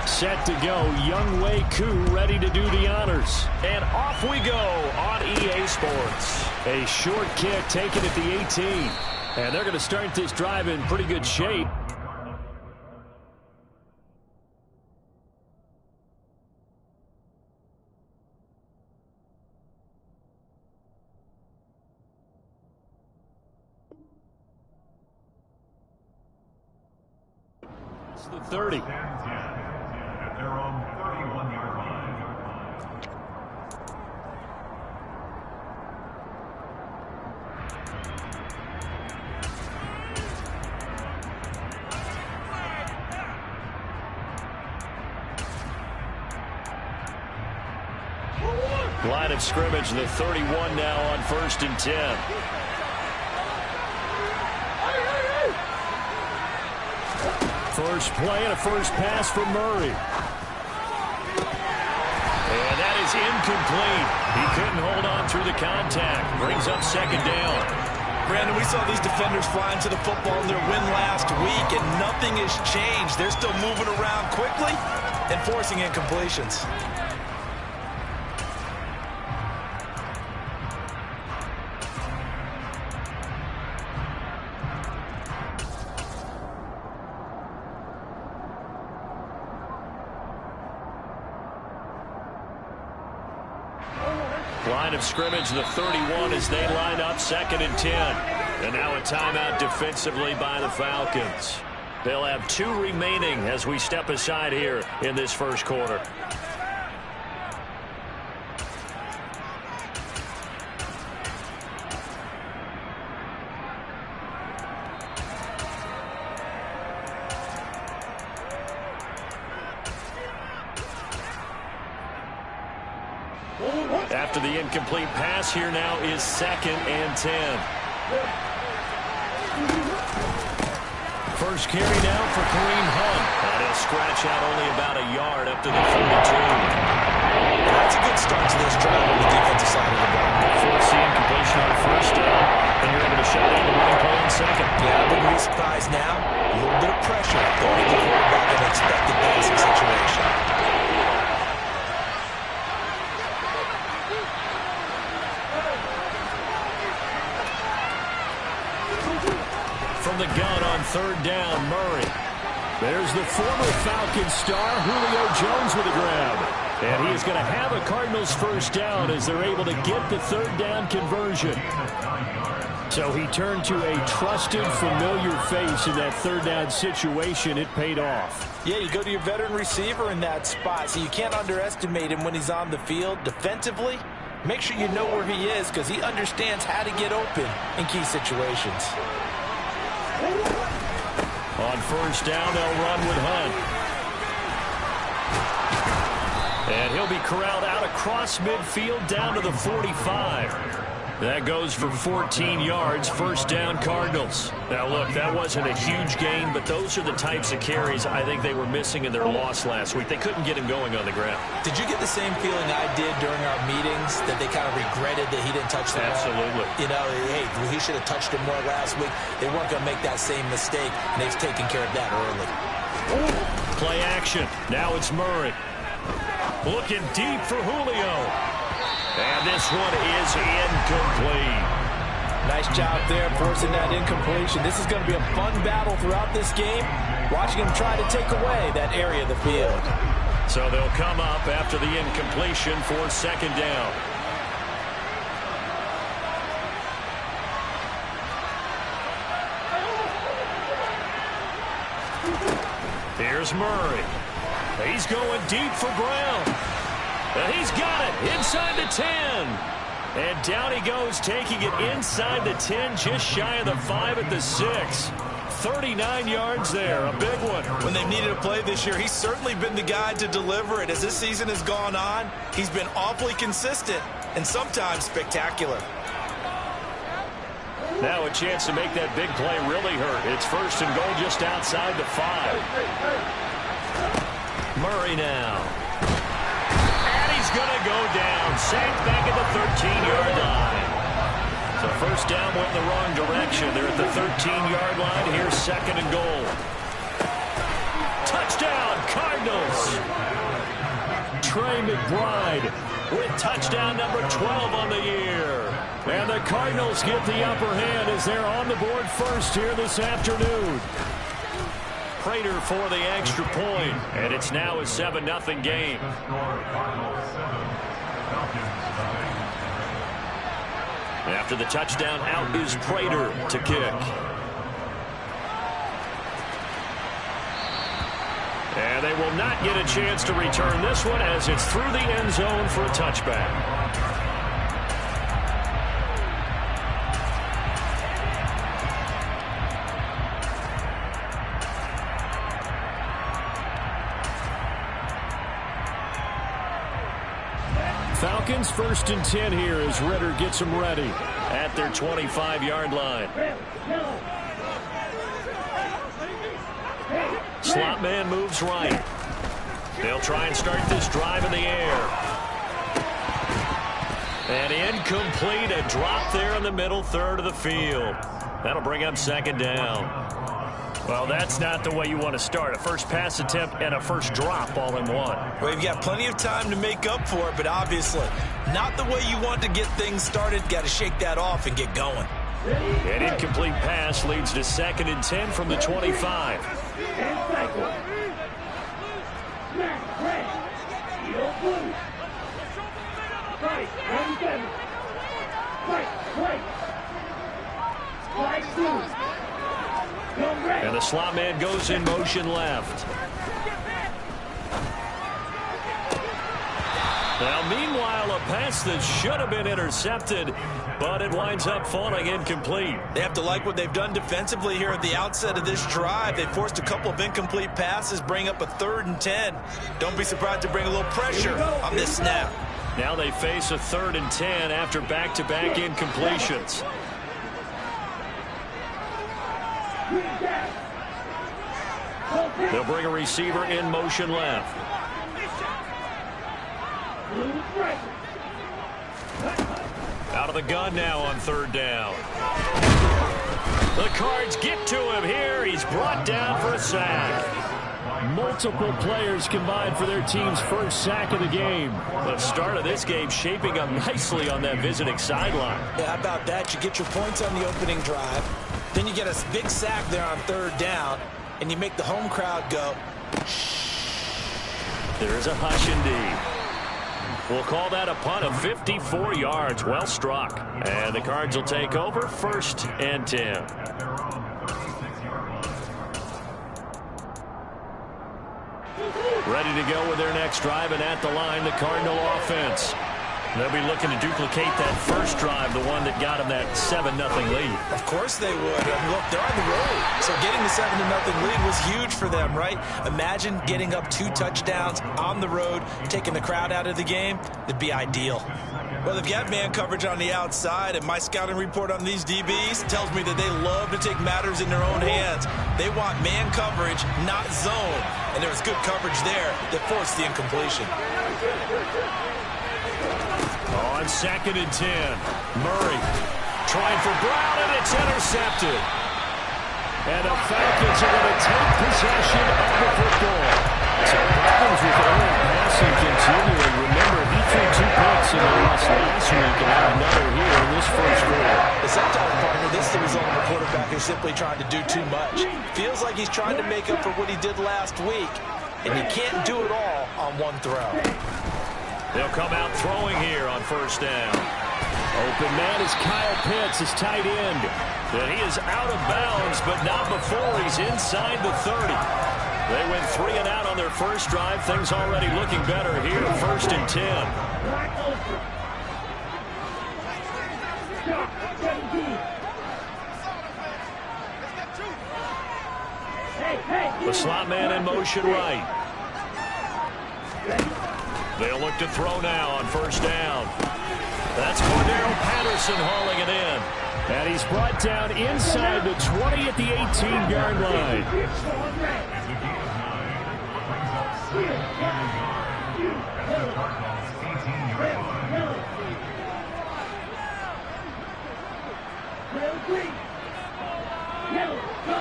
Set to go. Younghoe Koo ready to do the honors. And off we go on EA Sports. A short kick taken at the 18. And they're going to start this drive in pretty good shape. It's the 30. At their own 31-yard line. Line of scrimmage, the 31 now on 1st and 10. First play and a first pass for Murray. And that is incomplete. He couldn't hold on through the contact. Brings up 2nd down. Brandon, we saw these defenders flying to the football in their win last week, and nothing has changed. They're still moving around quickly and forcing incompletions. Line of scrimmage, the 31 as they line up 2nd and 10. And now a timeout defensively by the Falcons. They'll have 2 remaining as we step aside here in this first quarter. After the incomplete pass, here now is 2nd and 10. First carry now for Kareem Hunt. And he'll scratch out only about a yard up to the 42. That's a good start to this drive on the defensive side of the ball. Force the incompletion on 1st down, and you're able to shut down the running play on 2nd. Yeah, I wouldn't be surprised now. A little bit of pressure going to the quarterback in an expected passing situation. From the gun on 3rd down, Murray. There's the former Falcons star, Julio Jones with a grab. And he is going to have a Cardinals first down as they're able to get the 3rd down conversion. So he turned to a trusted, familiar face in that 3rd down situation. It paid off. Yeah, you go to your veteran receiver in that spot, so you can't underestimate him when he's on the field defensively. Make sure you know where he is because he understands how to get open in key situations. On 1st down, they'll run with Hunt. And he'll be corralled out across midfield down to the 45. That goes for 14 yards, 1st down Cardinals. Now, look, that wasn't a huge gain, but those are the types of carries I think they were missing in their loss last week. They couldn't get him going on the ground. Did you get the same feeling I did during our meetings, that they kind of regretted that he didn't touch the ball? Absolutely. You know, hey, he should have touched it more last week. They weren't going to make that same mistake, and they've taken care of that early. Play action. Now it's Murray. Looking deep for Julio. And this one is incomplete. Nice job there forcing that incompletion. This is going to be a fun battle throughout this game, watching him try to take away that area of the field. So they'll come up after the incompletion for 2nd down. Here's Murray. He's going deep for Brown. And he's got it inside the 10. And down he goes, taking it inside the 10, just shy of the 5 at the 6. 39 yards there, a big one. When they've needed a play this year, he's certainly been the guy to deliver it. As this season has gone on, he's been awfully consistent and sometimes spectacular. Now a chance to make that big play really hurt. It's 1st and goal just outside the 5. Murray now. And he's going to go down. Sacked back at the 13-yard line. So 1st down went in the wrong direction. They're at the 13-yard line. Here's 2nd and goal. Touchdown, Cardinals. Trey McBride with touchdown number 12 on the year. And the Cardinals get the upper hand as they're on the board first here this afternoon. Prater for the extra point, and it's now a 7-0 game. After the touchdown, out is Prater to kick. And they will not get a chance to return this one as it's through the end zone for a touchback. Falcons 1st and 10 here as Ritter gets them ready at their 25-yard line. Slot man moves right. They'll try and start this drive in the air. And incomplete, a drop there in the middle third of the field. That'll bring up 2nd down. Well, that's not the way you want to start. A first pass attempt and a first drop all in one. Well, you've got plenty of time to make up for it, but obviously not the way you want to get things started. Got to shake that off and get going. An incomplete pass leads to 2nd and 10 from the 25. And the slot man goes in motion left. Now, meanwhile, a pass that should have been intercepted, but it winds up falling incomplete. They have to like what they've done defensively here at the outset of this drive. They forced a couple of incomplete passes, bring up a 3rd and 10. Don't be surprised to bring a little pressure on this snap. Now they face a 3rd and 10 after back-to-back incompletions. They'll bring a receiver in motion left. Out of the gun now on 3rd down. The Cards get to him here. He's brought down for a sack. Multiple players combined for their team's first sack of the game. The start of this game shaping up nicely on that visiting sideline. Yeah, how about that? You get your points on the opening drive. Then you get a big sack there on 3rd down. And you make the home crowd go, shh. There is a hush indeed. We'll call that a punt of 54 yards. Well struck. And the Cards will take over 1st and 10. Ready to go with their next drive, and at the line, the Cardinal offense. They'll be looking to duplicate that first drive, the one that got them that 7-0 lead. Of course they would. I mean, look, they're on the road. So getting the 7-0 lead was huge for them, right? Imagine getting up 2 touchdowns on the road, taking the crowd out of the game. It'd be ideal. Well, they've got man coverage on the outside, and my scouting report on these DBs tells me that they love to take matters in their own hands. They want man coverage, not zone. And there was good coverage there that forced the incompletion. On 2nd and 10, Murray trying for Brown, and it's intercepted. And the Falcons are going to take possession of the football. So problems with Aaron passing continuing. Remember, he threw 2 picks in the loss last week and had another here in this first quarter. Sometimes, partner, this is the result of a quarterback who's simply trying to do too much. Feels like he's trying to make up for what he did last week, and you can't do it all on one throw. They'll come out throwing here on 1st down. Open man is Kyle Pitts, his tight end. And he is out of bounds, but not before he's inside the 30. They went 3 and out on their first drive. Things already looking better here, 1st and 10. The slot man in motion right. They'll look to throw now on 1st down. That's Cordero Patterson hauling it in. And he's brought down inside the 20 at the 18-yard line.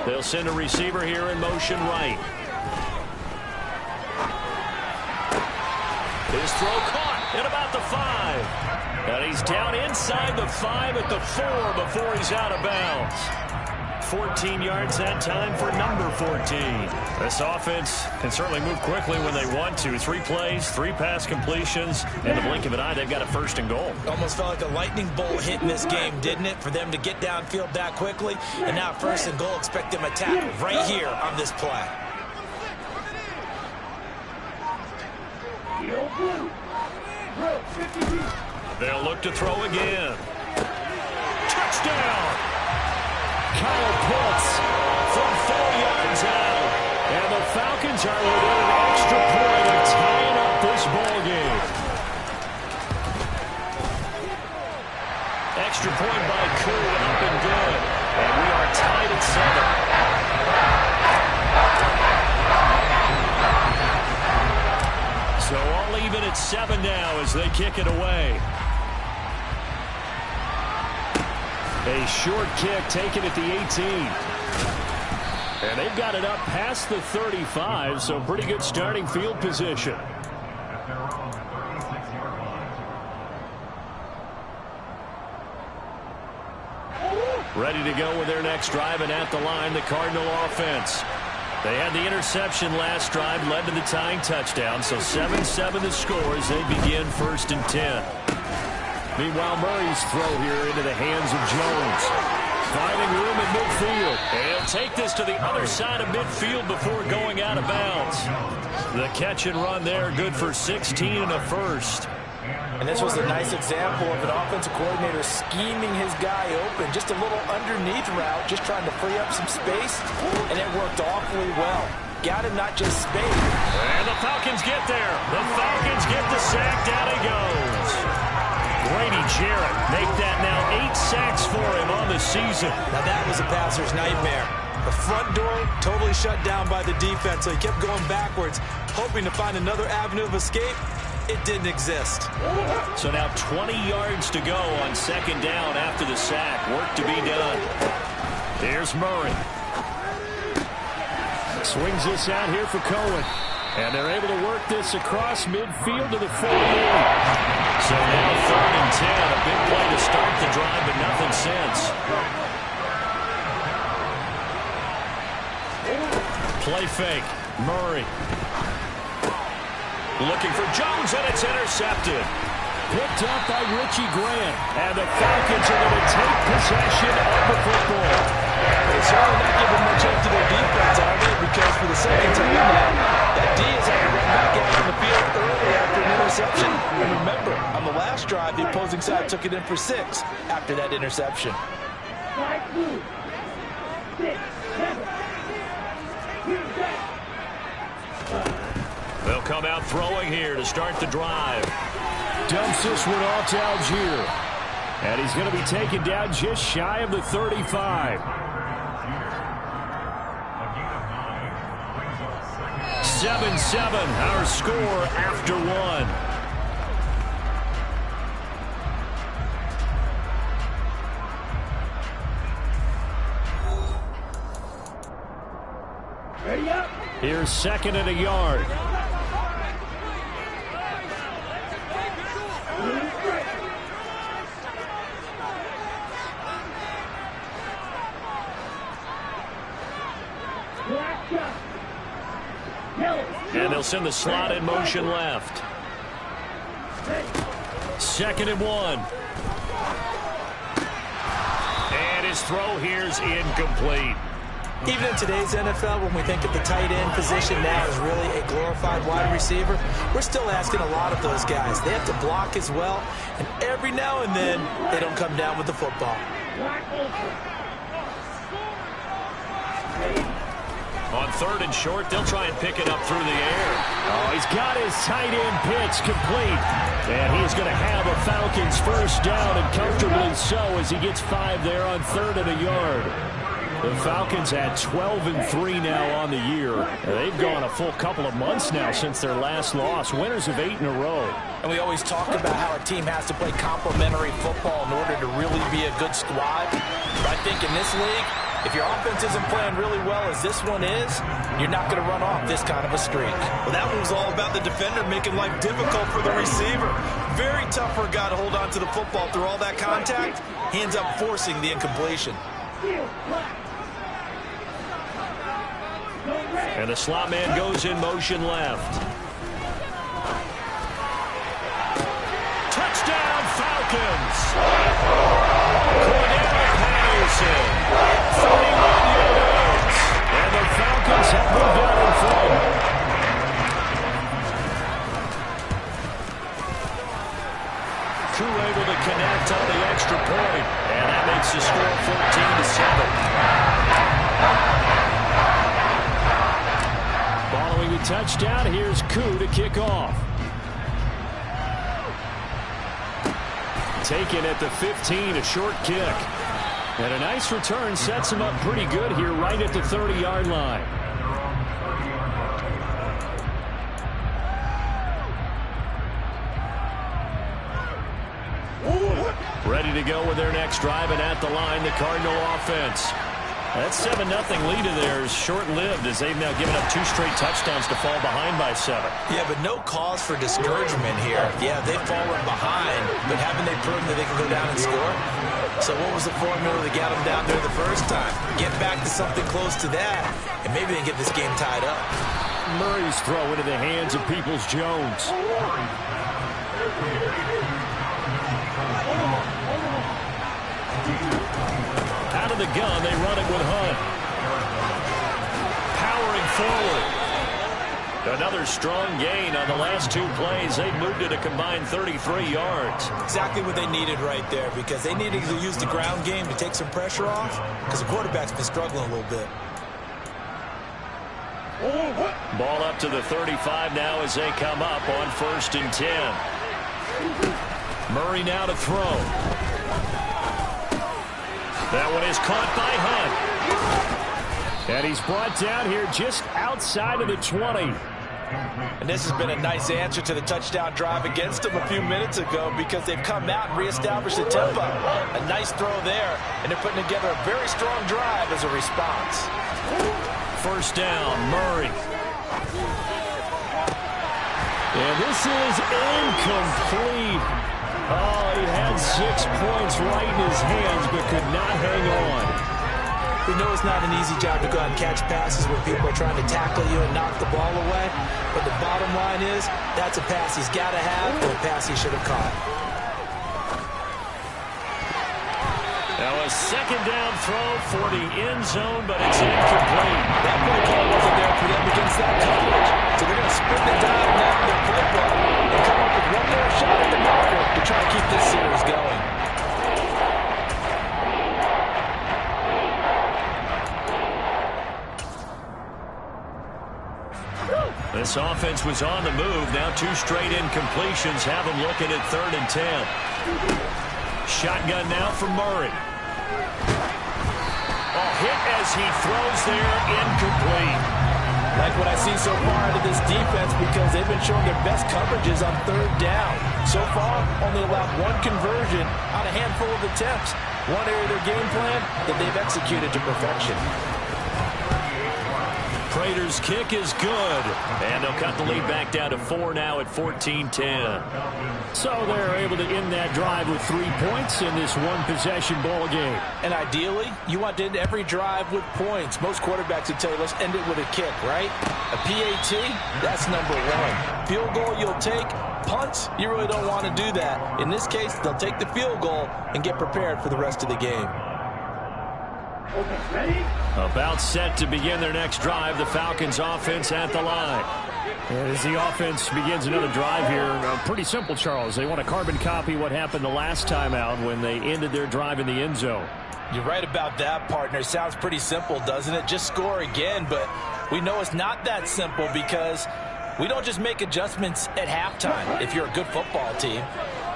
They'll send a receiver here in motion right. His His throw caught at about the 5. And he's down inside the 5 at the 4 before he's out of bounds. 14 yards that time for number 14. This offense can certainly move quickly when they want to. 3 plays, 3 pass completions. In the blink of an eye, they've got a 1st and goal. Almost felt like a lightning bolt hit in this game, didn't it? For them to get downfield that quickly. And now 1st and goal, expect them to attack right here on this play. They'll look to throw again. Touchdown! Kyle Pitts from 4 yards out. And the Falcons are within an extra point of tying up this ball game. Extra point by Curry, up and good. And we are tied at 7. So all even at 7 now as they kick it away. A short kick taken at the 18. And they've got it up past the 35, so pretty good starting field position. Ready to go with their next drive, and at the line, the Cardinal offense. They had the interception last drive, led to the tying touchdown, so 7-7 the score as they begin 1st and 10. Meanwhile, Murray's throw here into the hands of Jones. Finding room in midfield. And he'll take this to the other side of midfield before going out of bounds. The catch and run there, good for 16 and a 1st. And this was a nice example of an offensive coordinator scheming his guy open. Just a little underneath route, just trying to free up some space. And it worked awfully well. Got him not just space. And the Falcons get there. The Falcons get the sack. Down he goes. Grady Jarrett make that now 8 sacks for him on the season. Now that was a passer's nightmare. The front door totally shut down by the defense, so he kept going backwards, hoping to find another avenue of escape. It didn't exist. So now 20 yards to go on 2nd down after the sack. Work to be done. Here's Murray. Swings this out here for Cohen. And they're able to work this across midfield to the 48. So now 3rd and 10. A big play to start the drive, but nothing since. Play fake. Murray. Looking for Jones, and it's intercepted. Picked up by Richie Grant. And the Falcons are going to take possession of the football. They're certainly not giving much up to their defense, are they? Because for the second time now, that D is having to run back out on the field early after an interception. And remember, on the last drive, the opposing side took it in for 6 after that interception. They'll come out throwing here to start the drive. Dumps this one off to Algier. And he's going to be taken down just shy of the 35. 7-7, our score after 1. Here's 2nd and a yard. And they'll send the slot in motion left. 2nd and 1. And his throw here's incomplete. Even in today's NFL, when we think of the tight end position now as really a glorified wide receiver, we're still asking a lot of those guys. They have to block as well, and every now and then, they don't come down with the football. On 3rd and short, they'll try and pick it up through the air. Oh, he's got his tight end pitch complete. And he's going to have a Falcons 1st down, and comfortably so as he gets 5 there on 3rd and a yard. The Falcons had 12-3 now on the year. They've gone a full couple of months now since their last loss. Winners of 8 in a row. And we always talk about how a team has to play complementary football in order to really be a good squad. But I think in this league, If your offense isn't playing really well as this one is, you're not going to run off this kind of a streak. Well, that one was all about the defender making life difficult for the receiver. Very tough for a guy to hold on to the football through all that contact. He ends up forcing the incompletion. And the slot man goes in motion left. Touchdown, Falcons! Cordell Patterson, 31 yards. And the Falcons have moved out in front. Koo able to connect on the extra point. And that makes the score 14-7. Following the touchdown, here's Koo to kick off. Taken at the 15, a short kick. And a nice return sets him up pretty good here right at the 30-yard line. Ready to go with their next drive, and at the line, the Cardinal offense. That 7-0 lead of theirs short-lived as they've now given up 2 straight touchdowns to fall behind by 7. Yeah, but no cause for discouragement here. Yeah, they've fallen behind, but haven't they proven that they can go down and score? So what was the formula that got them down there the first time? Get back to something close to that, and maybe they can get this game tied up. Murray's throw into the hands of Peoples-Jones. Out of the gun, they run it with Hunt. Powering forward. Another strong gain on the last 2 plays. They moved it a combined 33 yards. Exactly what they needed right there, because they needed to use the ground game to take some pressure off, because the quarterback's been struggling a little bit. Ball up to the 35 now as they come up on 1st and 10. Murray now to throw. That one is caught by Hunt. And he's brought down here just outside of the 20. And this has been a nice answer to the touchdown drive against them a few minutes ago, because they've come out and reestablished the tempo. A nice throw there, and they're putting together a very strong drive as a response. 1st down, Murray. And this is incomplete. Oh, he had 6 points right in his hands, but could not hang on. We know it's not an easy job to go out and catch passes when people are trying to tackle you and knock the ball away. But the bottom line is, that's a pass he's got to have, or a pass he should have caught. Now a 2nd down throw for the end zone, but it's incomplete. That play call wasn't there for them against that coverage. So they're going to spin the dial now in their playbook and come up with one more shot at the marker to try to keep this series going. This offense was on the move. Now 2 straight incompletions have them looking at 3rd and 10. Shotgun now for Murray. A hit as he throws there, incomplete. Like what I've seen so far out of this defense, because they've been showing their best coverages on 3rd down. So far, only allowed 1 conversion on a handful of attempts. One area of their game plan that they've executed to perfection. Prater's kick is good. And they'll cut the lead back down to 4 now at 14-10. So they're able to end that drive with 3 points in this 1-possession ball game. And ideally, you want to end every drive with points. Most quarterbacks would tell you, let's end it with a kick, right? A PAT, that's number 1. Field goal you'll take. Punts, you really don't want to do that. In this case, they'll take the field goal and get prepared for the rest of the game. About set to begin their next drive, the Falcons offense at the line. And as the offense begins another drive here, pretty simple, Charles. They want to carbon copy what happened the last time out when they ended their drive in the end zone. You're right about that, partner. Sounds pretty simple, doesn't it? Just score again, but we know it's not that simple, because we don't just make adjustments at halftime if you're a good football team.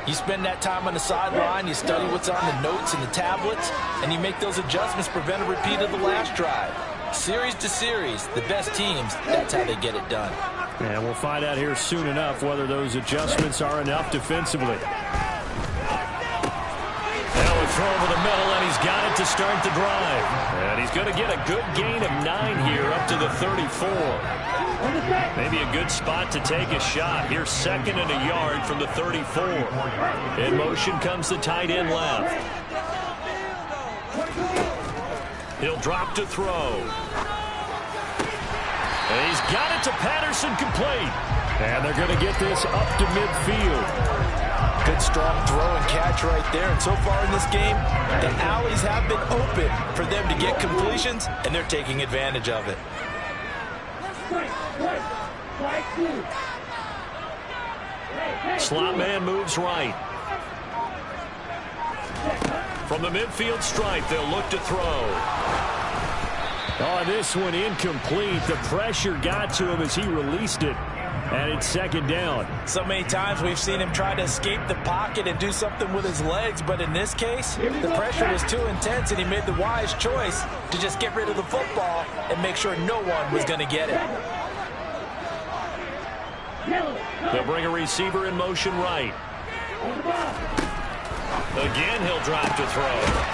You spend that time on the sideline, you study what's on the notes and the tablets, and you make those adjustments, prevent a repeat of the last drive. Series to series, the best teams, that's how they get it done. And we'll find out here soon enough whether those adjustments are enough defensively. Now a throw over the middle, and he's got it to start the drive. And he's going to get a good gain of 9 here up to the 34. Maybe a good spot to take a shot. Here's 2nd and a yard from the 34. In motion comes the tight end left. He'll drop to throw. And he's got it to Patterson, complete. And they're going to get this up to midfield. Good strong throw and catch right there. And so far in this game, the alleys have been open for them to get completions, and they're taking advantage of it. Slot man moves right. From the midfield stripe, they'll look to throw. Oh, this one incomplete. The pressure got to him as he released it. And it's 2nd down. So many times we've seen him try to escape the pocket and do something with his legs, but in this case, the pressure was too intense, and he made the wise choice to just get rid of the football and make sure no one was going to get it. They'll bring a receiver in motion right. Again, he'll drop to throw.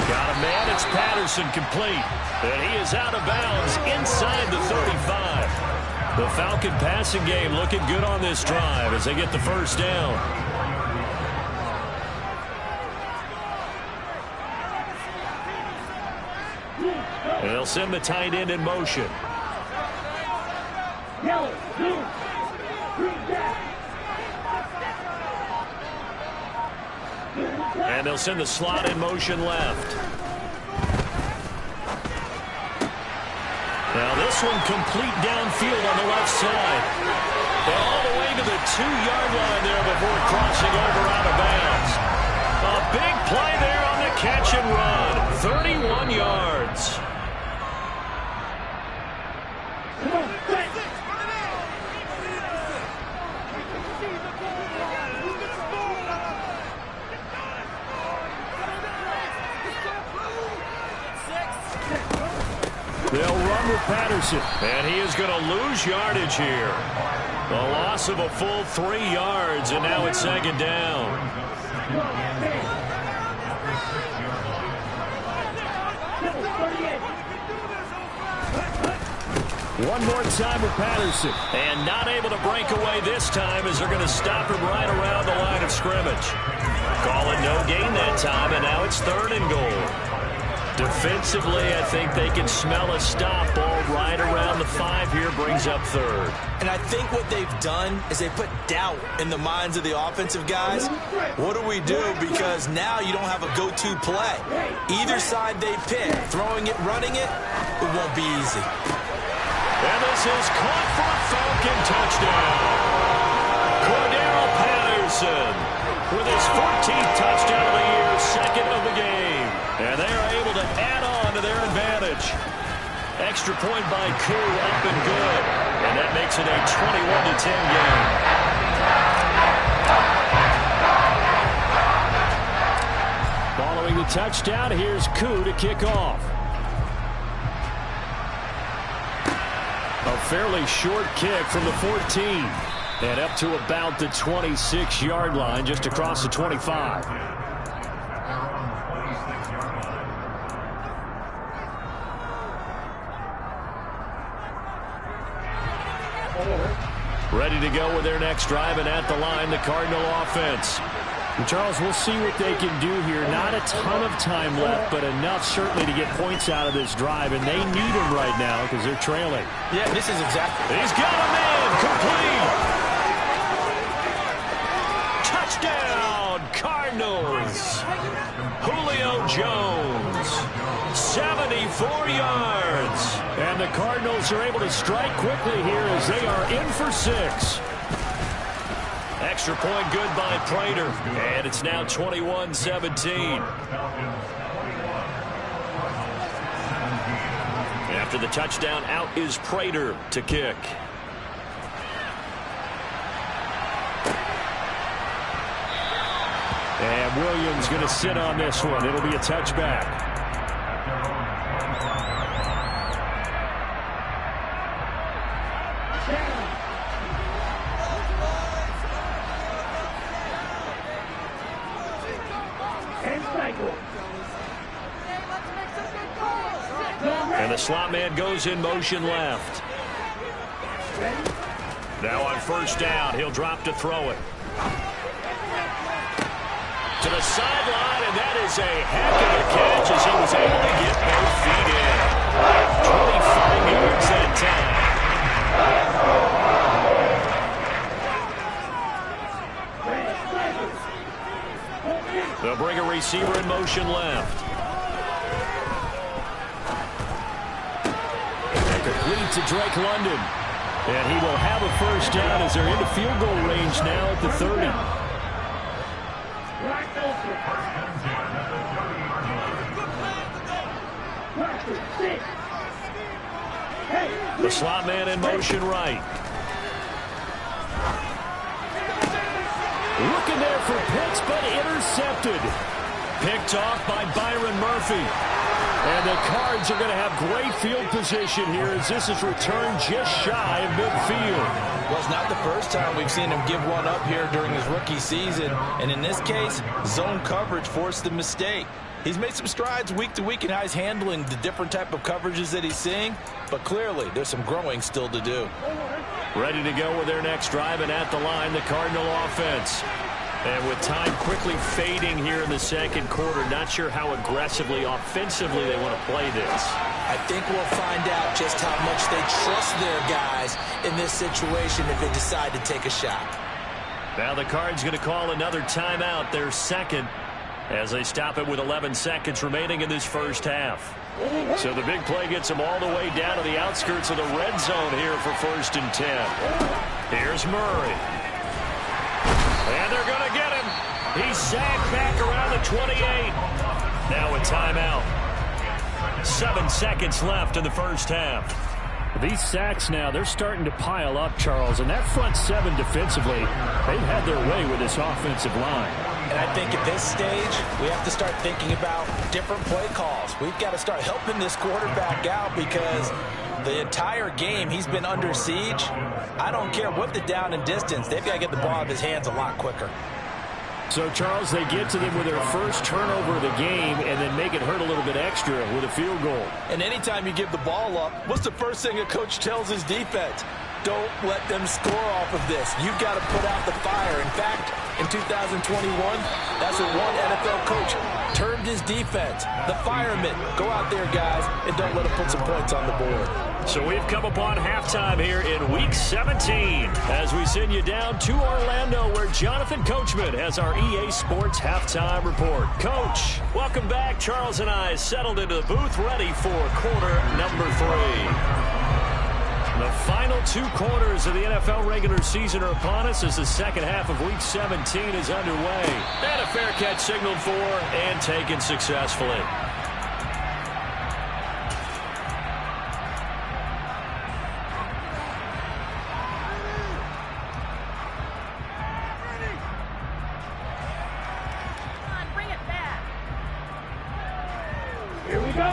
Got a man. It's Patterson, complete. And he is out of bounds inside the 35. The Falcon passing game looking good on this drive as they get the first down. And they'll send the tight end in motion. And they'll send the slot in motion left. Now this one complete downfield on the left side. And all the way to the 2-yard line there before crossing over out of bounds. A big play there on the catch and run. 31 yards. They'll run with Patterson, and he is going to lose yardage here. A loss of a full 3 yards, and now it's 2nd down. One more time with Patterson, and not able to break away this time as they're going to stop him right around the line of scrimmage. Calling no gain that time, and now it's 3rd and goal. Defensively, I think they can smell a stop ball right around the 5 here, brings up 3rd. And I think what they've done is they put doubt in the minds of the offensive guys. What do we do? Because now you don't have a go-to play. Either side they pick, throwing it, running it, it won't be easy. And this is caught for a Falcon touchdown. Cordero Patterson with his 14th touchdown of the year, 2nd of the game. And they are able to add on to their advantage. Extra point by Koo, up and good. And that makes it a 21-10 game. Following the touchdown, here's Koo to kick off. A fairly short kick from the 14. And up to about the 26-yard line, just across the 25. Ready to go with their next drive, and at the line, the Cardinal offense. And Charles, we'll see what they can do here. Not a ton of time left, but enough certainly to get points out of this drive, and they need them right now because they're trailing. Yeah, this is exactly. He's got a man, complete. Touchdown, Cardinals. Julio Jones, 74 yards. And the Cardinals are able to strike quickly here as they are in for 6. Extra point good by Prater. And it's now 21-17. After the touchdown, out is Prater to kick. And Williams going to sit on this one. It'll be a touchback. The slot man goes in motion left. Now on first down, he'll drop to throw it. To the sideline, and that is a heck of a catch as he was able to get both feet in. 25 yards that time. They'll bring a receiver in motion left. And complete to Drake London. And he will have a first down as they're into field goal range now at the 30. The slot man in motion right. Looking there for Pitts, but intercepted. Picked off by Byron Murphy. And the Cards are going to have great field position here as this is returned just shy of midfield. Well, it's not the first time we've seen him give one up here during his rookie season. And in this case, zone coverage forced the mistake. He's made some strides week to week in how he's handling the different type of coverages that he's seeing. But clearly, there's some growing still to do. Ready to go with their next drive, and at the line, the Cardinal offense. And with time quickly fading here in the second quarter, not sure how aggressively, offensively they want to play this. I think we'll find out just how much they trust their guys in this situation if they decide to take a shot. Now the Cards going to call another timeout, their second, as they stop it with 11 seconds remaining in this first half. So the big play gets them all the way down to the outskirts of the red zone here for 1st and 10. Here's Murray. And they're going to get him. He's sacked back around the 28. Now a timeout. 7 seconds left in the first half. These sacks now, they're starting to pile up, Charles. And that front seven defensively, they've had their way with this offensive line. And I think at this stage, we have to start thinking about different play calls. We've got to start helping this quarterback out because the entire game he's been under siege. I don't care what the down and distance. They've got to get the ball out of his hands a lot quicker. So, Charles, they get to them with their first turnover of the game and then make it hurt a little bit extra with a field goal. And anytime you give the ball up, what's the first thing a coach tells his defense? Don't let them score off of this. You've got to put out the fire. In fact, in 2021, that's what one NFL coach termed his defense. The firemen. Go out there, guys, and don't let them put some points on the board. So we've come upon halftime here in Week 17 as we send you down to Orlando where Jonathan Coachman has our EA Sports Halftime Report. Coach, welcome back. Charles and I settled into the booth ready for quarter number 3. The final 2 quarters of the NFL regular season are upon us as the second half of Week 17 is underway. And a fair catch signaled for and taken successfully.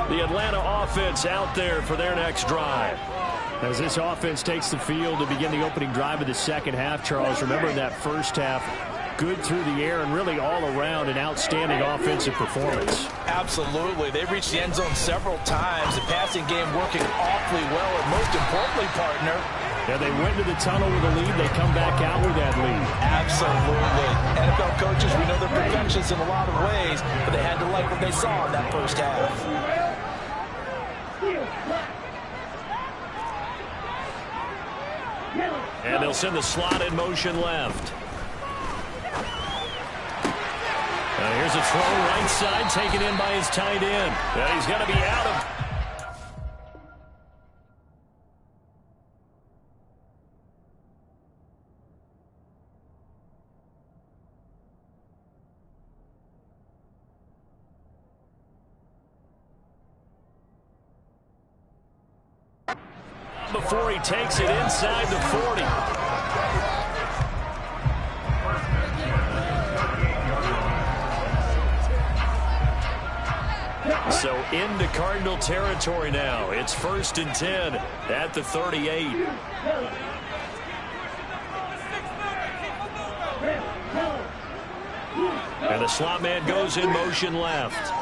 The Atlanta offense out there for their next drive. As this offense takes the field to begin the opening drive of the second half, Charles, remember that first half, good through the air and really all around an outstanding offensive performance. Absolutely. They've reached the end zone several times. The passing game working awfully well, and most importantly, partner, yeah, they went to the tunnel with a lead. They come back out with that lead. Absolutely. NFL coaches, we know they're perfectionists in a lot of ways, but they had to like what they saw in that first half. And they'll send the slot in motion left. Here's a throw right side taken in by his tight end. And he's going to be out of... before he takes it inside the 40. So into Cardinal territory now. It's 1st and 10 at the 38. And the slot man goes in motion left.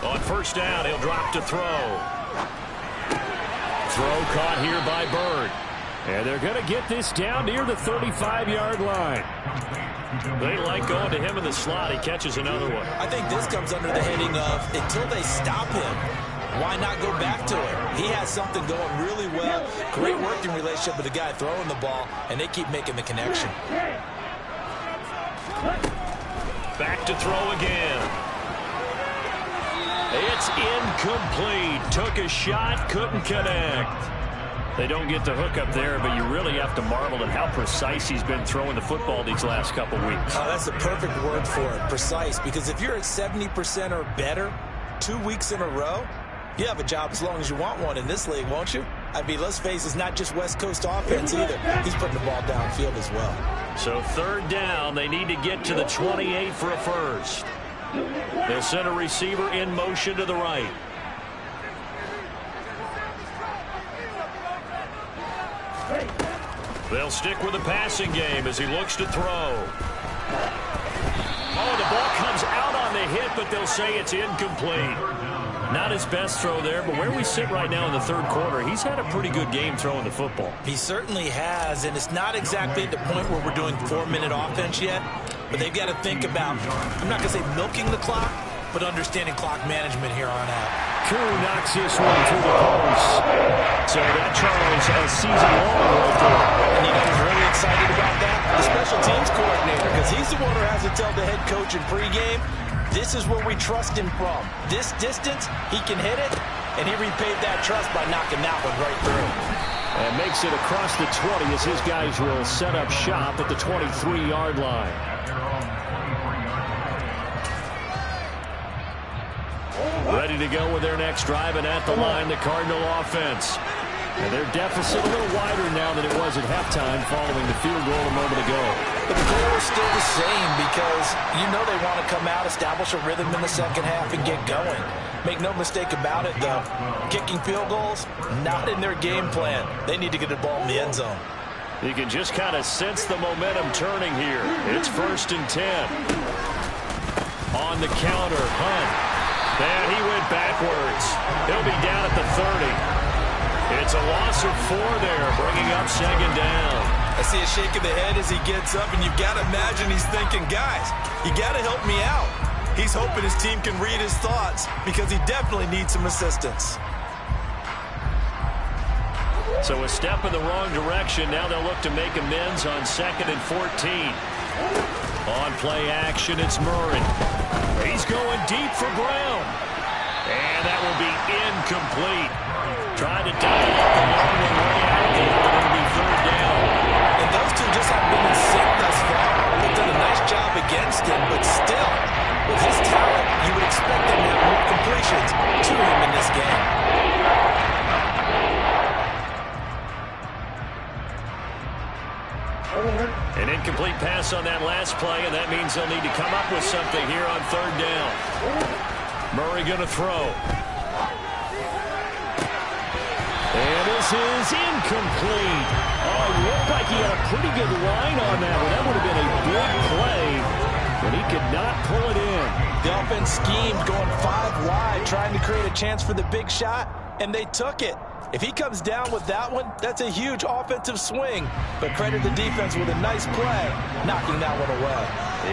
On first down. He'll drop to throw. Throw caught here by Byrd. And they're going to get this down near the 35-yard line. They like going to him in the slot. He catches another one. I think this comes under the heading of until they stop him, why not go back to him? He has something going really well. Great working relationship with the guy throwing the ball, and they keep making the connection. Back to throw again. It's incomplete. Took a shot, couldn't connect. They don't get the hook up there, but you really have to marvel at how precise he's been throwing the football these last couple weeks. Oh, that's the perfect word for it, precise, because if you're at 70% or better 2 weeks in a row, you have a job as long as you want one in this league, won't you? I mean, let's face it, it's not just West Coast offense either. He's putting the ball downfield as well. So third down, they need to get to the 28 for a first. They'll send a receiver in motion to the right. They'll stick with the passing game as he looks to throw. Oh, the ball comes out on the hit, but they'll say it's incomplete. Not his best throw there, but where we sit right now in the third quarter, he's had a pretty good game throwing the football. He certainly has, and it's not exactly at the point where we're doing 4-minute offense yet, but they've got to think about, I'm not going to say milking the clock, but understanding clock management here on out. Koo knocks this one through the post. So that Charles a season-long right there. And you know who's really excited about that? The special teams coordinator, because he's the one who has to tell the head coach in pregame, this is where we trust him from. This distance, he can hit it, and he repaid that trust by knocking that one right through. And makes it across the 20 as his guys will set up shop at the 23-yard line. Ready to go with their next drive, and at the line, the Cardinal offense. And their deficit a little wider now than it was at halftime following the field goal a moment ago. But the goal is still the same because you know they want to come out, establish a rhythm in the second half, and get going. Make no mistake about it, though. Kicking field goals, not in their game plan. They need to get the ball in the end zone. You can just kind of sense the momentum turning here. It's 1st and 10. On the counter, Hunt. And he went backwards. He'll be down at the 30. It's a loss of 4 there, bringing up 2nd down. I see a shake of the head as he gets up, and you've got to imagine he's thinking, guys, you got to help me out. He's hoping his team can read his thoughts because he definitely needs some assistance. So a step in the wrong direction. Now they'll look to make amends on 2nd and 14. On play action, it's Murray. He's going deep for Brown. And that will be incomplete. Tried to dial up the long one way out there, but it'll be 3rd down. And those two just haven't been in sync thus far. They've done a nice job against him, but still, with his talent, you would expect them to have more completions to him in this game. An incomplete pass on that last play, and that means they'll need to come up with something here on 3rd down. Murray going to throw. And this is incomplete. Oh, it looked like he had a pretty good line on that one. That would have been a big play, but he could not pull it in. The offense schemed, going 5 wide, trying to create a chance for the big shot, and they took it. If he comes down with that one, that's a huge offensive swing. But credit the defense with a nice play, knocking that one away.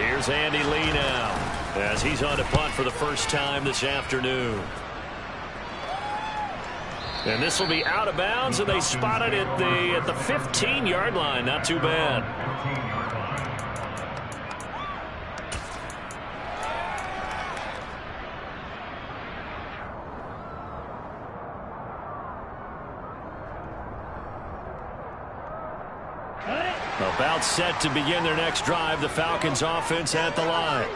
Here's Andy Lee now, as he's on to punt for the first time this afternoon. And this will be out of bounds, and they spot it at the 15-yard line. Not too bad. About set to begin their next drive. The Falcons offense at the line.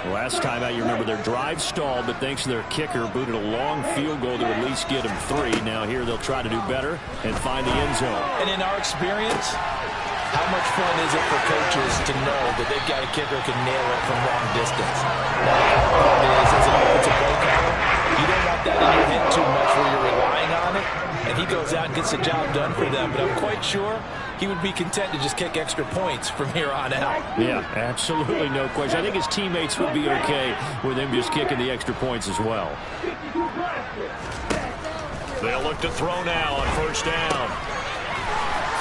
Last time out, you remember their drive stalled, but thanks to their kicker, booted a long field goal to at least get them 3. Now here they'll try to do better and find the end zone. And in our experience, how much fun is it for coaches to know that they've got a kicker who can nail it from long distance? Now, the part is, as an offensive play caller, you don't want that in your head too much where you're relying on it, and he goes out and gets the job done for them. But I'm quite sure he would be content to just kick extra points from here on out. Yeah, absolutely no question. I think his teammates would be okay with him just kicking the extra points as well. They'll look to throw now on first down.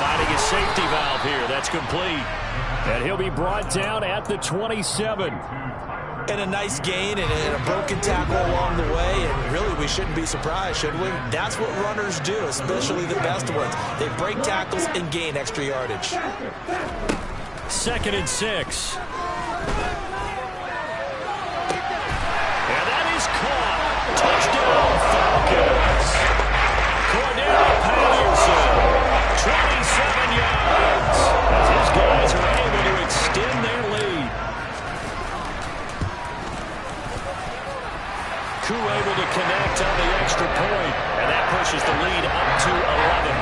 Finding a safety valve here. That's complete. And he'll be brought down at the 27. And a nice gain and a broken tackle along the way. And really, we shouldn't be surprised, should we? That's what runners do, especially the best ones. They break tackles and gain extra yardage. 2nd and 6. And that is caught. Touchdown, Falcons. Cordell Patterson, 27 yards. As his guys are able to extend their lead. Koo able to connect on the extra point, and that pushes the lead up to 11.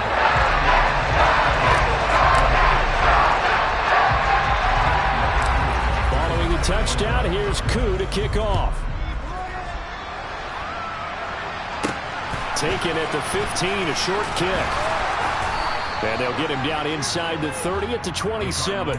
Following the touchdown, here's Koo to kick off. Taken at the 15, a short kick. And they'll get him down inside the 30 at the 27.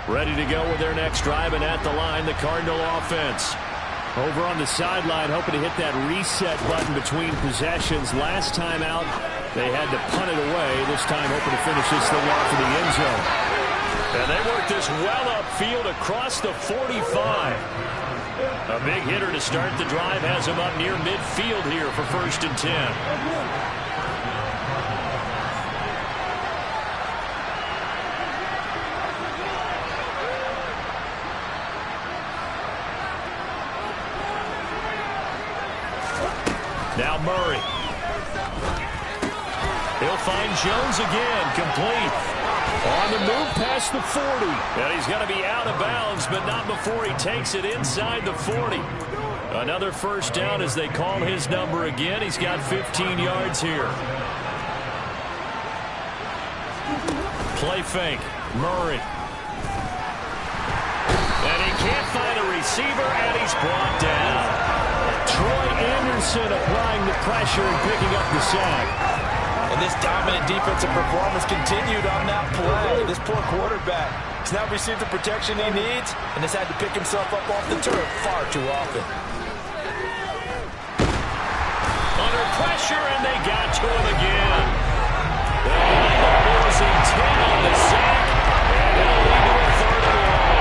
Ready to go with their next drive, and at the line, the Cardinal offense. Over on the sideline, hoping to hit that reset button between possessions. Last time out, they had to punt it away. This time, hoping to finish this thing off in the end zone. And they work this well upfield across the 45. A big hitter to start the drive has him up near midfield here for 1st and 10. Now Murray. He'll find Jones again, complete. On the move past the 40. And he's going to be out of bounds, but not before he takes it inside the 40. Another first down as they call his number again. He's got 15 yards here. Play fake. Murray. And he can't find a receiver, and he's brought down. Troy Anderson applying the pressure and picking up the sack. And this dominant defensive performance continued on that play. This poor quarterback has now received the protection he needs and has had to pick himself up off the turf far too often. Under pressure, and they got to him again. They'll wind up losing 10 on the sack, and they'll lead to a 3rd and long.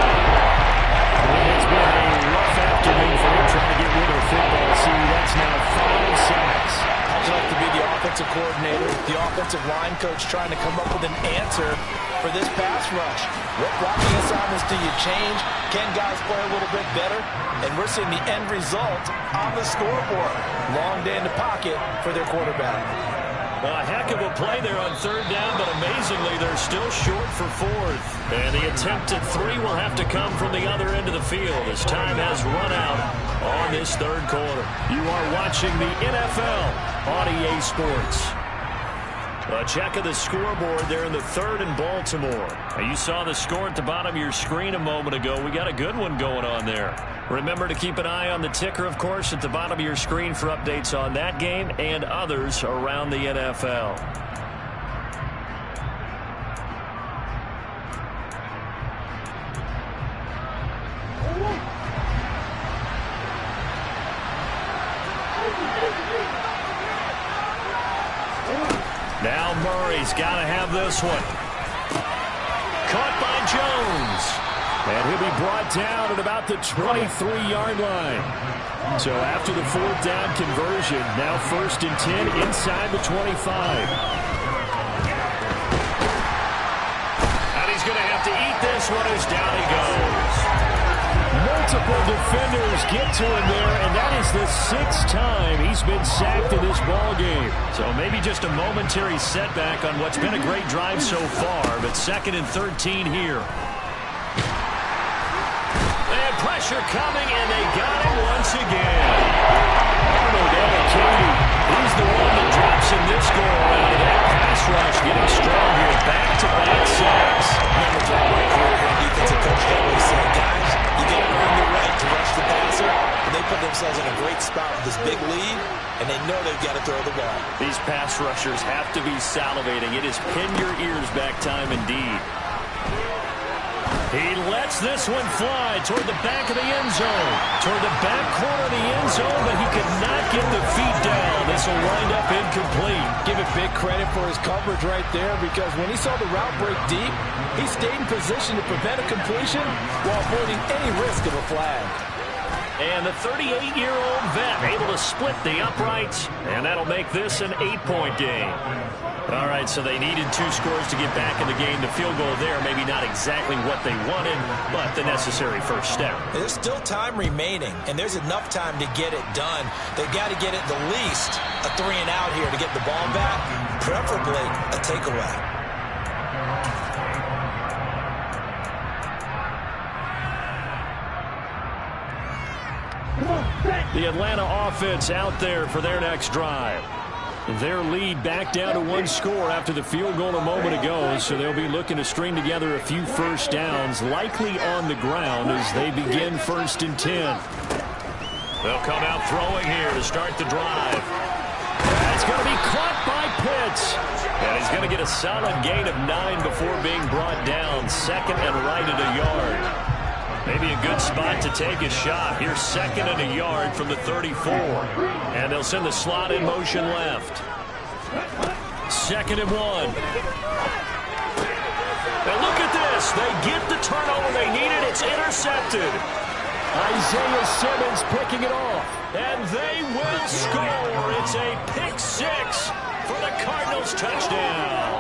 It's been a rough afternoon for him trying to get rid of the football. See, that's now 5 sacks. I'd like to be the offensive coordinator, the offensive line coach trying to come up with an answer for this pass rush. What blocking assignments do you change? Can guys play a little bit better? And we're seeing the end result on the scoreboard. Long day in the pocket for their quarterback. A heck of a play there on 3rd down, but amazingly, they're still short for 4th. And the attempt at 3 will have to come from the other end of the field as time has run out on this 3rd quarter. You are watching the NFL on EA Sports. A check of the scoreboard there in the 3rd in Baltimore. Now, you saw the score at the bottom of your screen a moment ago. We got a good one going on there. Remember to keep an eye on the ticker, of course, at the bottom of your screen for updates on that game and others around the NFL. Now Murray's got to have this one. Caught by Jones. And he'll be brought down at about the 23-yard line. So after the 4th down conversion, now 1st and 10 inside the 25. And he's going to have to eat this one as down he goes. Multiple defenders get to him there, and that is the 6th time he's been sacked in this ball game. So maybe just a momentary setback on what's been a great drive so far, but 2nd and 13 here. And pressure coming, and they got him once again. Arnold Ebiketie, he's the one that drops in this go-around. That pass rush getting strong here, back-to-back sacks. Never thought my career defensive coach always said, guys, you get themselves in a great spot with this big lead, and they know they've got to throw the ball. These pass rushers have to be salivating. It is pin your ears back time indeed. He lets this one fly toward the back of the end zone. Toward the back corner of the end zone, but he could not get the feet down. This will wind up incomplete. Give it big credit for his coverage right there, because when he saw the route break deep, he stayed in position to prevent a completion while avoiding any risk of a flag. And the 38-year-old vet able to split the uprights, and that'll make this an 8-point game. All right, so they needed 2 scores to get back in the game. The field goal there, maybe not exactly what they wanted, but the necessary first step. There's still time remaining, and there's enough time to get it done. They've got to get it the least a 3-and-out here to get the ball back, preferably a takeaway. The Atlanta offense out there for their next drive. Their lead back down to 1 score after the field goal a moment ago, so they'll be looking to string together a few first downs, likely on the ground as they begin 1st and 10. They'll come out throwing here to start the drive. That's going to be caught by Pitts. And he's going to get a solid gain of 9 before being brought down. 2nd and right at a yard. Maybe a good spot to take a shot. Here's 2nd and a yard from the 34. And they'll send the slot in motion left. 2nd and 1. Now look at this. They get the turnover they needed. It's intercepted. Isaiah Simmons picking it off. And they will score. It's a pick 6 for the Cardinals touchdown.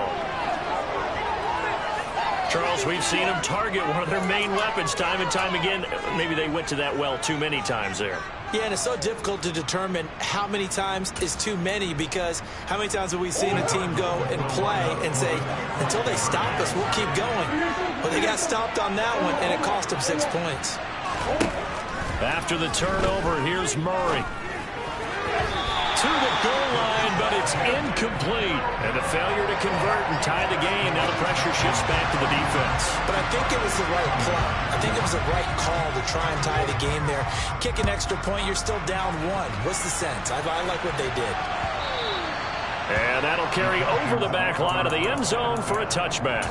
Charles, we've seen them target one of their main weapons time and time again. Maybe they went to that well too many times there. Yeah, and it's so difficult to determine how many times is too many, because how many times have we seen a team go and play and say, until they stop us, we'll keep going. But they got stopped on that one, and it cost them 6 points. After the turnover, here's Murray. To the goal line, but it's incomplete. And a failure to convert and tie the game. Now the pressure shifts back to the defense. But I think it was the right play. I think it was the right call to try and tie the game there. Kick an extra point, you're still down 1. What's the sense? I like what they did. And that'll carry over the back line of the end zone for a touchback.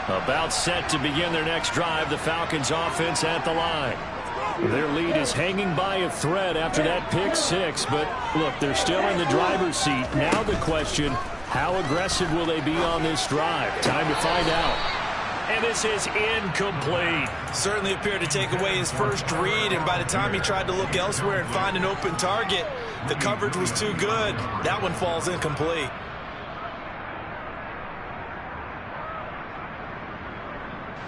About set to begin their next drive, the Falcons offense at the line. Their lead is hanging by a thread after that pick 6, but look, they're still in the driver's seat. Now the question, how aggressive will they be on this drive? Time to find out. And this is incomplete. Certainly appeared to take away his first read, and by the time he tried to look elsewhere and find an open target, the coverage was too good. That one falls incomplete.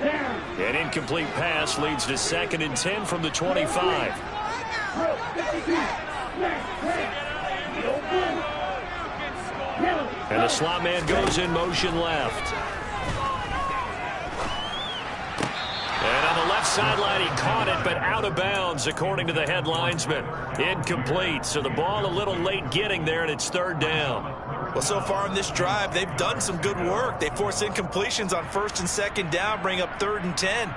An incomplete pass leads to 2nd and 10 from the 25. And the slot man goes in motion left. And on the left sideline, he caught it, but out of bounds, according to the head linesman. Incomplete, so the ball a little late getting there, and it's 3rd down. Well, so far in this drive, they've done some good work. They force incompletions on 1st and 2nd down, bring up 3rd and 10.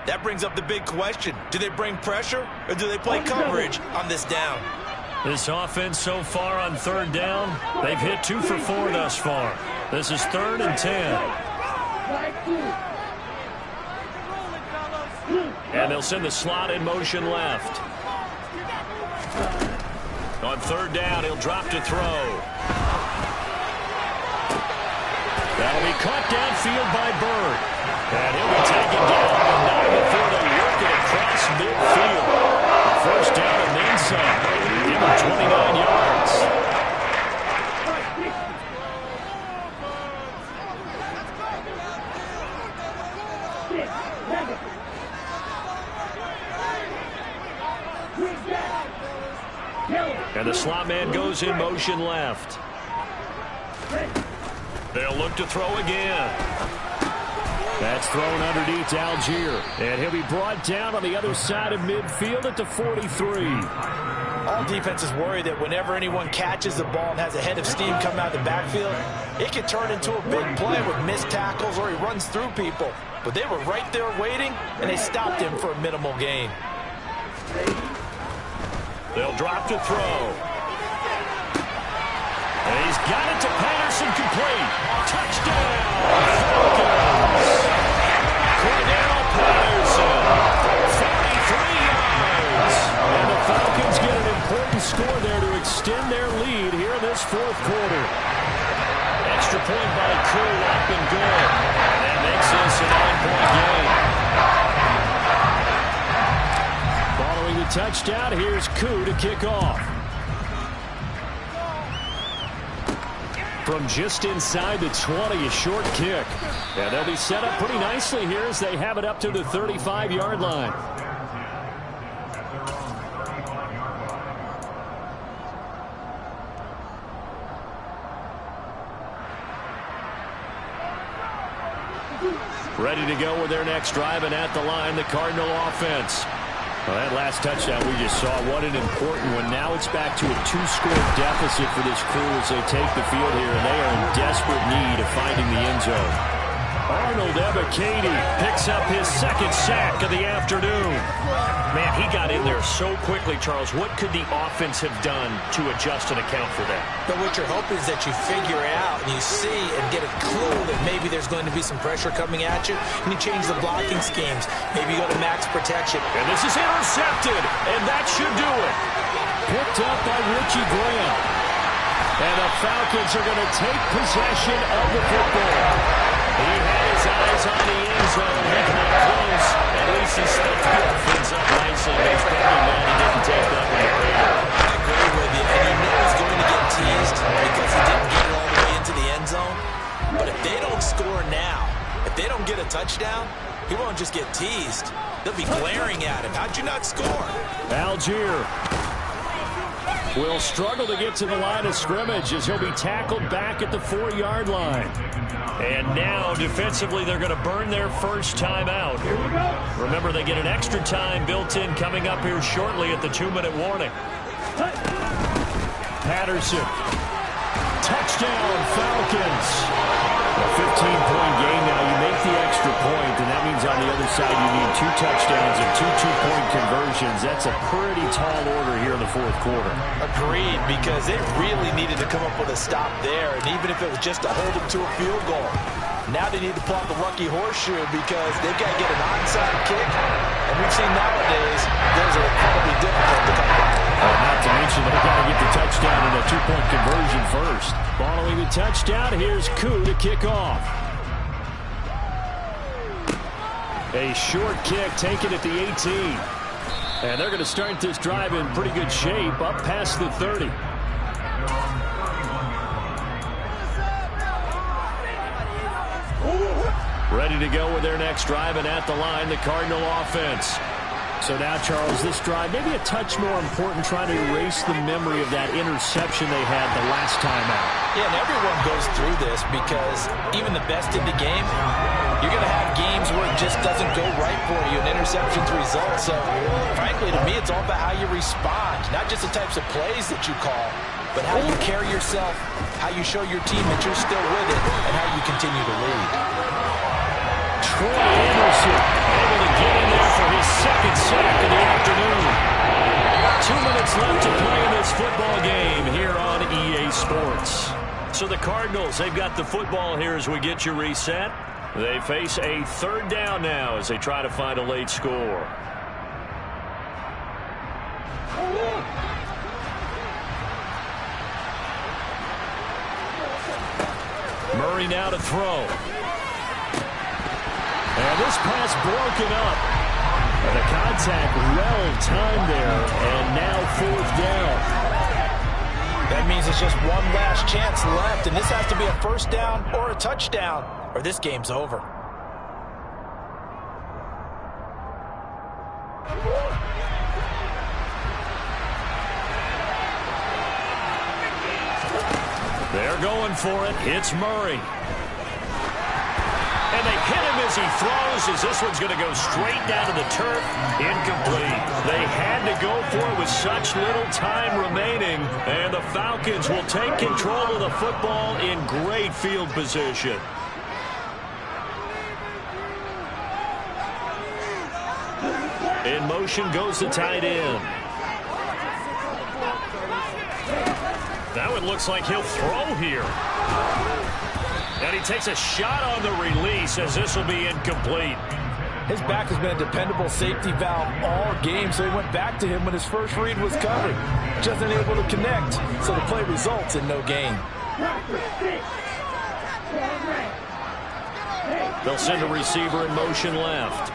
That brings up the big question. Do they bring pressure, or do they play coverage on this down? This offense so far on 3rd down, they've hit 2 for 4 thus far. This is 3rd and 10. And they'll send the slot in motion left. On 3rd down, he'll drop to throw. That'll be caught downfield by Bird. And he'll be taken down, but not before they work it across midfield. First down and then some. Give him 29 yards. And the slot man goes in motion left. They'll look to throw again. That's thrown underneath to Algier. And he'll be brought down on the other side of midfield at the 43. All defenses worry that whenever anyone catches the ball and has a head of steam coming out of the backfield, it can turn into a big play with missed tackles or he runs through people. But they were right there waiting, and they stopped him for a minimal gain. They'll drop to throw. And he's got it to Patterson, complete. Touchdown, Falcons. Cordell Patterson, 43 yards. And the Falcons get an important score there to extend their lead here in this fourth quarter. Extra point by Koo, up and good. And that makes this a 9-point game. Following the touchdown, here's Koo to kick off. From just inside the 20, a short kick. And they'll be set up pretty nicely here as they have it up to the 35-yard line. Ready to go with their next drive, and at the line, the Cardinal offense. Well, that last touchdown we just saw, what an important one. Now it's back to a 2-score deficit for this crew as they take the field here, and they are in desperate need of finding the end zone. Arnold Ebiketie picks up his second sack of the afternoon. Man, he got in there so quickly, Charles. What could the offense have done to adjust and account for that? But what you're hoping is that you figure it out and you see and get a clue that maybe there's going to be some pressure coming at you, and you change the blocking schemes. Maybe you go to max protection. And this is intercepted, and that should do it. Picked up by Richie Graham. And the Falcons are going to take possession of the football. He had his eyes on the end zone. He got close. At least he stuffed the offense up nicely. He's probably mad he didn't take that one to radar. I agree with you. And you know he's going to get teased because he didn't get it all the way into the end zone. But if they don't score now, if they don't get a touchdown, he won't just get teased. They'll be glaring at him. How'd you not score? Algier will struggle to get to the line of scrimmage as he'll be tackled back at the 4-yard line. And now, defensively, they're going to burn their first time out. Remember, they get an extra time built in coming up here shortly at the 2-minute warning. Patterson. Touchdown, Falcons. A 15-point game now. You make the extra point, and that means on the other side you need 2 touchdowns and 2 two-point conversions. That's a pretty tall order here in the fourth quarter. Agreed, because they really needed to come up with a stop there, and even if it was just to hold them to a field goal. Now they need to pull out the lucky horseshoe because they've got to get an onside kick, and we've seen nowadays those are incredibly difficult to come by. Not to mention they've got to get the touchdown and a 2-point conversion first. Following the touchdown, here's Koo to kick off. A short kick taken at the 18. And they're going to start this drive in pretty good shape, up past the 30. Ready to go with their next drive, and at the line, the Cardinal offense. So now, Charles, this drive, maybe a touch more important, trying to erase the memory of that interception they had the last time out. Yeah, and everyone goes through this because even the best in the game, you're going to have games where it just doesn't go right for you, and interceptions result. So, frankly, to me, it's all about how you respond, not just the types of plays that you call, but how you carry yourself, how you show your team that you're still with it, and how you continue to lead. Troy Anderson able to get in there for his second sack of the afternoon. 2 minutes left to play in this football game here on EA Sports. So the Cardinals, they've got the football here as we get you reset. They face a 3rd down now as they try to find a late score. Murray now to throw. And this pass broken up. And the contact well timed there. And now 4th down. That means it's just one last chance left. And this has to be a 1st down or a touchdown, or this game's over. They're going for it. It's Murray. And they hit him as he throws, as this one's going to go straight down to the turf. Incomplete. They had to go for it with such little time remaining, and the Falcons will take control of the football in great field position. In motion goes the tight end. That one looks like he'll throw here. And he takes a shot on the release, as this will be incomplete. His back has been a dependable safety valve all game, so he went back to him when his first read was covered. Just unable to connect, so the play results in no gain. They'll send a receiver in motion left.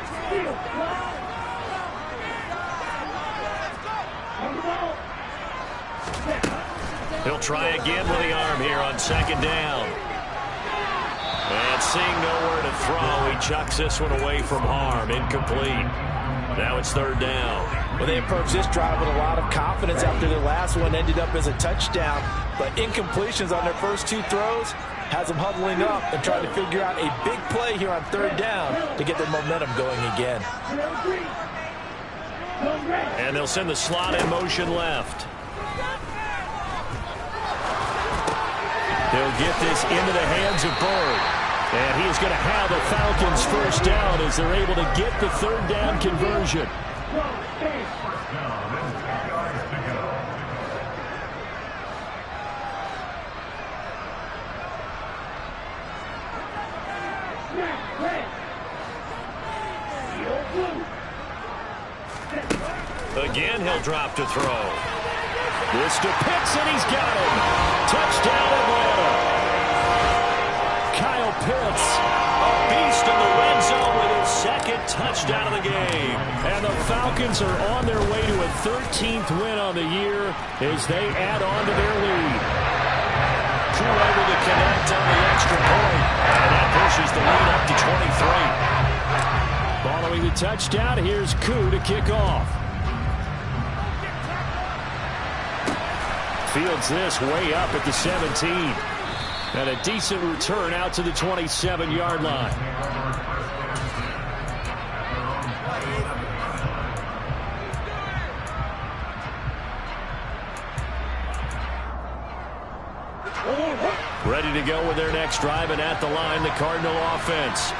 He'll try again with the arm here on second down. And seeing nowhere to throw, he chucks this one away from harm. Incomplete. Now it's third down. Well, they approached this drive with a lot of confidence after their last one ended up as a touchdown. But incompletions on their first two throws has them huddling up and trying to figure out a big play here on third down to get their momentum going again. And they'll send the slot in motion left. They'll get this into the hands of Bird. And he is going to have the Falcons first down as they're able to get the third down conversion. Again, he'll drop to throw. This to Pitts, and he's got him. Touchdown, Atlanta. Kyle Pitts, a beast in the red zone with his second touchdown of the game. And the Falcons are on their way to a 13th win on the year as they add on to their lead. Crew able to connect on the extra point, and that pushes the lead up to 23. Following the touchdown, here's Koo to kick off. Fields this way up at the 17. And a decent return out to the 27-yard line. Ready to go with their next drive, and at the line, the Cardinal offense.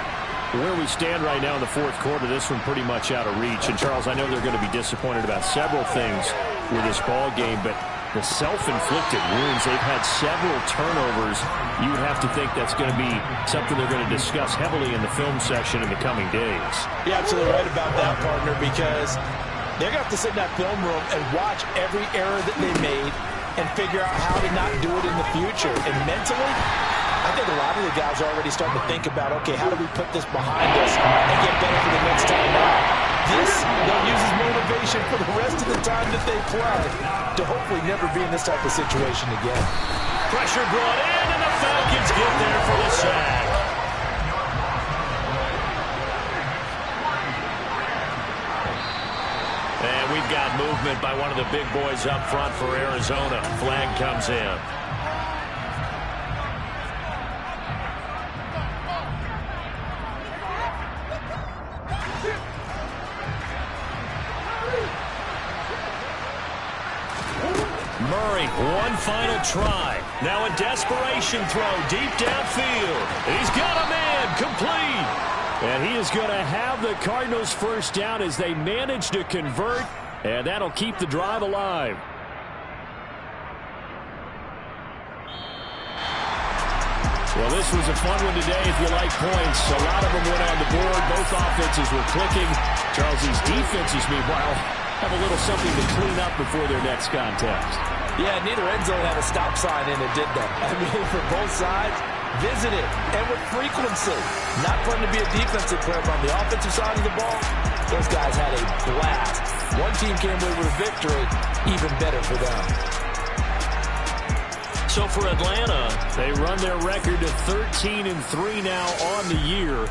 Where we stand right now in the fourth quarter, this one pretty much out of reach. And, Charles, I know they're going to be disappointed about several things with this ball game, but the self-inflicted wounds, they've had several turnovers. You would have to think that's going to be something they're going to discuss heavily in the film session in the coming days. You're absolutely right about that, partner, because they're going to have to sit in that film room and watch every error that they made and figure out how to not do it in the future. And mentally, I think a lot of the guys are already starting to think about, okay, how do we put this behind us and get better for the next time out? This, they'll use as motivation for the rest of the time that they play to hopefully never be in this type of situation again. Pressure brought in, and the Falcons get there for the sack. And we've got movement by one of the big boys up front for Arizona. Flag comes in. Murray, one final try. Now a desperation throw deep downfield. He's got a man complete. And he is going to have the Cardinals first down as they manage to convert. And that'll keep the drive alive. Well, this was a fun one today if you like points. A lot of them went on the board. Both offenses were clicking. Charles, these defenses, meanwhile, have a little something to clean up before their next contest. Yeah, neither end zone had a stop sign in it, did they? I mean, for both sides, visit it, and with frequency. Not fun to be a defensive player, but on the offensive side of the ball, those guys had a blast. One team came away with a victory, even better for them. So for Atlanta, they run their record to 13-3 now on the year.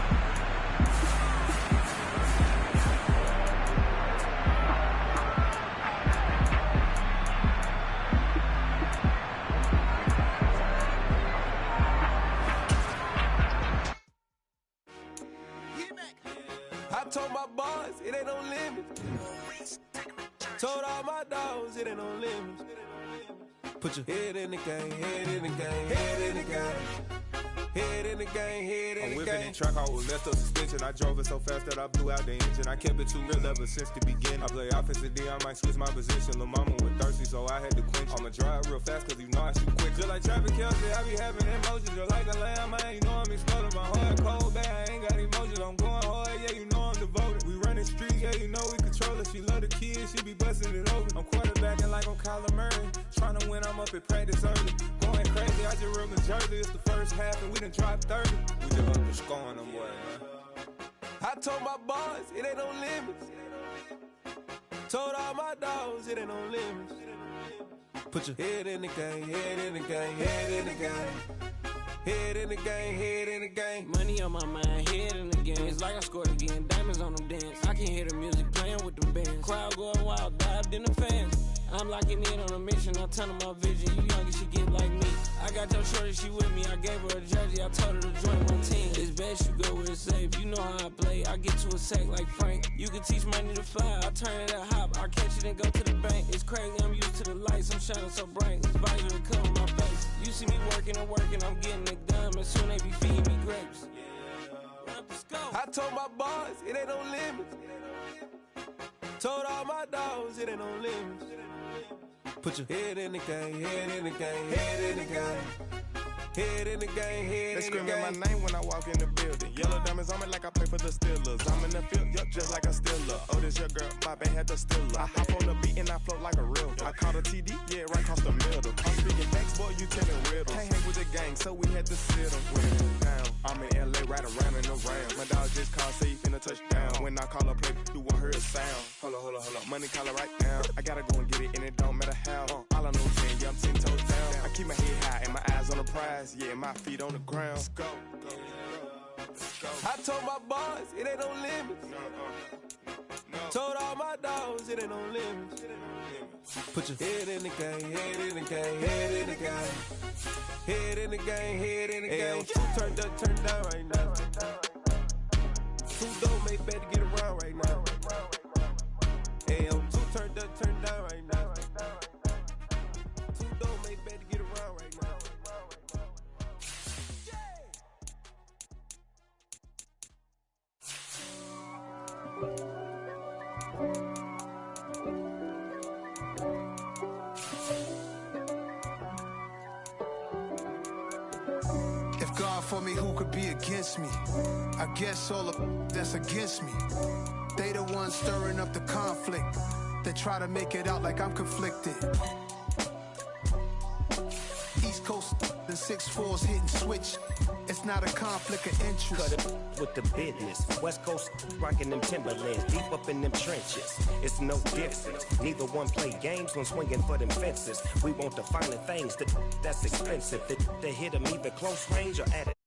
Told all my dogs it ain't no limits. Put your head in the game, head in the game, head in the game. Head in the game, head in the game. I'm whipping in track, I was left up suspension. I drove it so fast that I blew out the engine. I kept it too real ever since the beginning. I play offensive D, I might switch my position. Lil' mama was thirsty, so I had to quench. I'ma drive real fast, cause you know I shoot quick. Just like Travis Kelce, I be having emotions. Just like a lamb, man, you know I'm exploding. My heart cold, bad, I ain't got emotions. I'm going hard, yeah, you know I'm devoted. We running streets, yeah, you know we control it. She love the kids, she be busting it over. I'm quarterbacking like I'm Kyler Murray. Trying to win, I'm up at practice early. Going crazy, I just rode the jersey. It's the first half, and we done dropped 30. We just up to scoring them, boy, man. I told my boys, it ain't no limits. Told all my dogs, it ain't no limits. Put your head in the game, head in the game, head in the game. Head in the game, head in the game. Money on my mind, head in the game. It's like I scored again, diamonds on them dance. I can hear the music playing with them bands. Crowd going wild, dived in the fans. I'm locking in on a mission, I tell her my vision. You young and she get like me. I got your shorty, she with me. I gave her a jersey, I told her to join my team. It's best you go where it's safe. You know how I play. I get to a sack like Frank. You can teach money to fly. I turn it a hop. I catch it and go to the bank. It's crazy, I'm used to the lights. I'm shining so bright. This visor to cover my face. You see me working and working. I'm getting it done. And soon they be feeding me grapes. I told my boys, it ain't no limits. Told all my dogs, it ain't no limits. Put your head in the game, head in the game, head in the game. Head in the game, head in the game. They screaming my name when I walk in the building. Yellow diamonds on me like I play for the Steelers. I'm in the field, yup, just like a Steeler. Oh, this your girl, my band had the Steeler. I hop on the beat and I float like a real. I caught a TD, yeah, right across the middle. I'm speaking facts, boy, you telling riddles. Can't hang with the gang, so we had to sit them down. I'm in LA, right around and around. My dog just called, say he finna touchdown. When I call a play, you won't hear a sound. Hold up, money caller right now. I gotta go and get it, and it don't matter how. All I know is 10, yeah, I'm 10 toes down. I keep my head high and my eyes on the prize. Yeah, my feet on the ground. Let's go. I told my boys, it ain't no limits. Told all my dogs, it ain't no limits. Put your head in the game, head in the game, head in the game. Head in the game, head in the game. Two turned up, turned down right now. Two don't make better get around right now. Hey, two turned up, turned down right now. Two don't make better get around right now. If God for me, who could be against me? I guess all the that's against me. They the ones stirring up the conflict. They try to make it out like I'm conflicted. East Coast and 6'4's hitting switch. It's not a conflict of interest. Cut it with the business. West Coast rocking them Timberlands, deep up in them trenches. It's no difference. Neither one play games when swinging for them fences. We want the finer things that's expensive. They hit them either close range or at it.